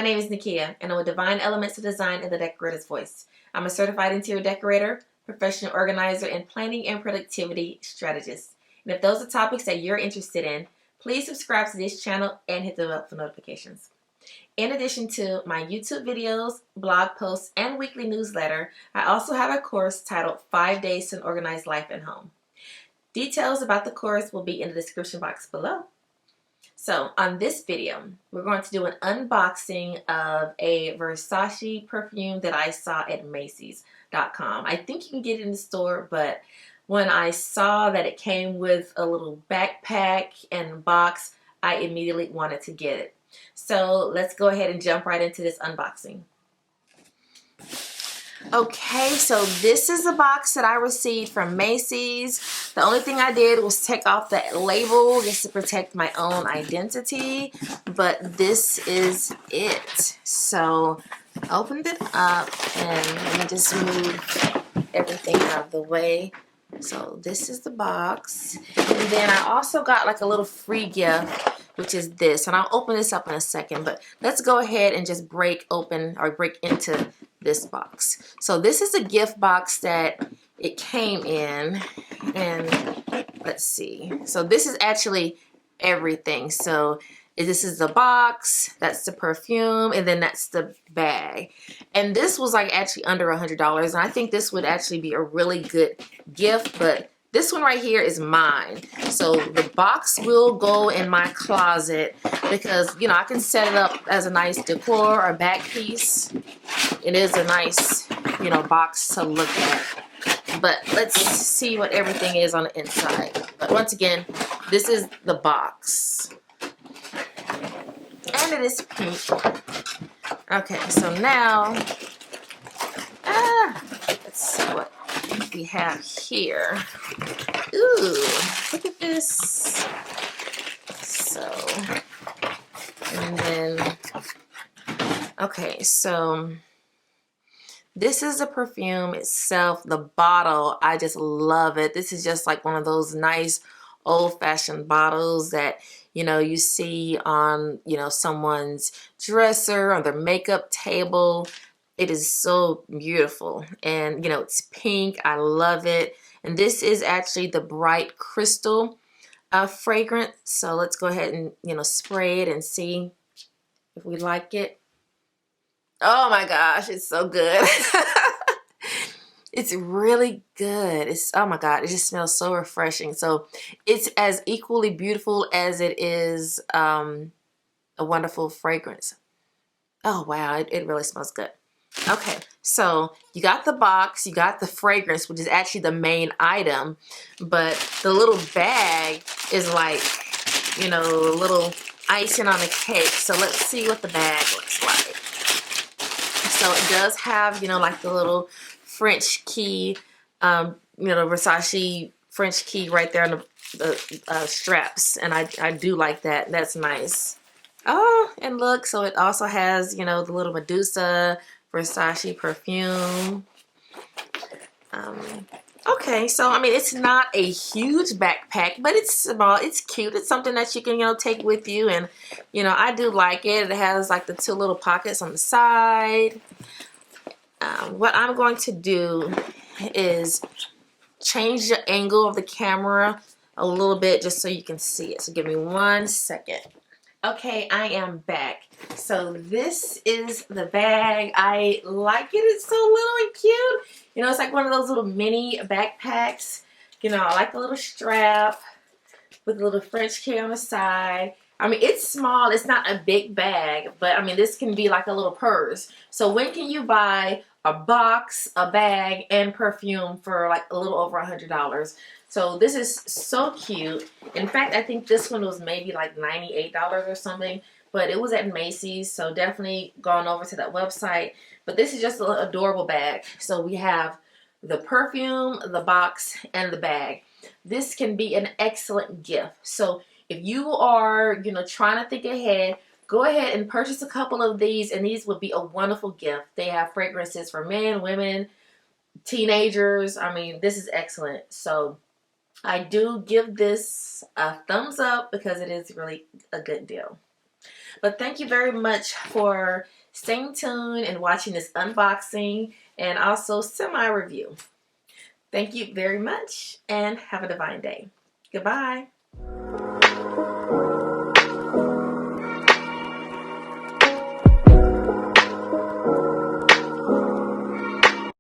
name is Nakia, and I'm with Divine Elements of Design in the Decorator's Voice. I'm a certified interior decorator, professional organizer, and planning and productivity strategist. And if those are topics that you're interested in, please subscribe to this channel and hit the bell for notifications. In addition to my YouTube videos, blog posts, and weekly newsletter, I also have a course titled 5 Days to an Organized Life and Home. Details about the course will be in the description box below. So on this video, we're going to do an unboxing of a VERSACE perfume that I saw at Macy's.com. I think you can get it in the store, but when I saw that it came with a little backpack and box, I immediately wanted to get it. So let's go ahead and jump right into this unboxing. Okay, so this is the box that I received from Macy's. The only thing I did was take off that label just to protect my own identity, but this is it. So I opened it up and let me just move everything out of the way. So this is the box, and then I also got like a little free gift, which is this, and I'll open this up in a second, but let's go ahead and just break into this box. So this is a gift box that it came in, and let's see. So this is actually everything. So this is the box, that's the perfume, and then that's the bag. And this was like actually under $100, and I think this would actually be a really good gift, but this one right here is mine. So the box will go in my closet because, you know, I can set it up as a nice decor or back piece. It is a nice, you know, box to look at. But let's see what everything is on the inside. But once again, this is the box. And it is pink. Okay, so now, let's see what we have here. Ooh, look at this. So, and then, okay, so this is the perfume itself. The bottle, I just love it. This is just like one of those nice old-fashioned bottles that, you know, you see on, you know, someone's dresser or their makeup table. It is so beautiful, and you know, it's pink. I love it. And this is actually the bright crystal fragrance. So let's go ahead and, you know, spray it and see if we like it. Oh my gosh, it's so good. It's really good. It's, oh my God, it just smells so refreshing. So it's as equally beautiful as it is a wonderful fragrance. Oh wow, it really smells good. Okay, so you got the box, you got the fragrance, which is actually the main item, but the little bag is like, you know, a little icing on the cake. So let's see what the bag looks like. So it does have, you know, like the little French key, you know, VERSACE French key right there on the straps, and I do like that. That's nice. Oh, and look, so it also has, you know, the little Medusa VERSACE perfume. Okay, so I mean, it's not a huge backpack, but it's small, it's cute, it's something that you can, you know, take with you, and you know, I do like it. It has like the two little pockets on the side. What I'm going to do is change the angle of the camera a little bit just so you can see it. So give me 1 second. Okay, I am back. So this is the bag. I like it. It's so little and cute. You know, it's like one of those little mini backpacks. You know, I like the little strap with a little French key on the side. I mean, it's small. It's not a big bag, but I mean, this can be like a little purse. So when can you buy a box, a bag, and perfume for like a little over $100? So this is so cute. In fact, I think this one was maybe like $98 or something, but it was at Macy's, so definitely gone over to that website. But this is just an adorable bag. So we have the perfume, the box, and the bag. This can be an excellent gift. So if you are, you know, trying to think ahead, go ahead and purchase a couple of these, and these would be a wonderful gift. They have fragrances for men, women, teenagers. I mean, this is excellent. So I do give this a thumbs up because it is really a good deal. But thank you very much for staying tuned and watching this unboxing and also semi-review. Thank you very much and have a divine day. Goodbye.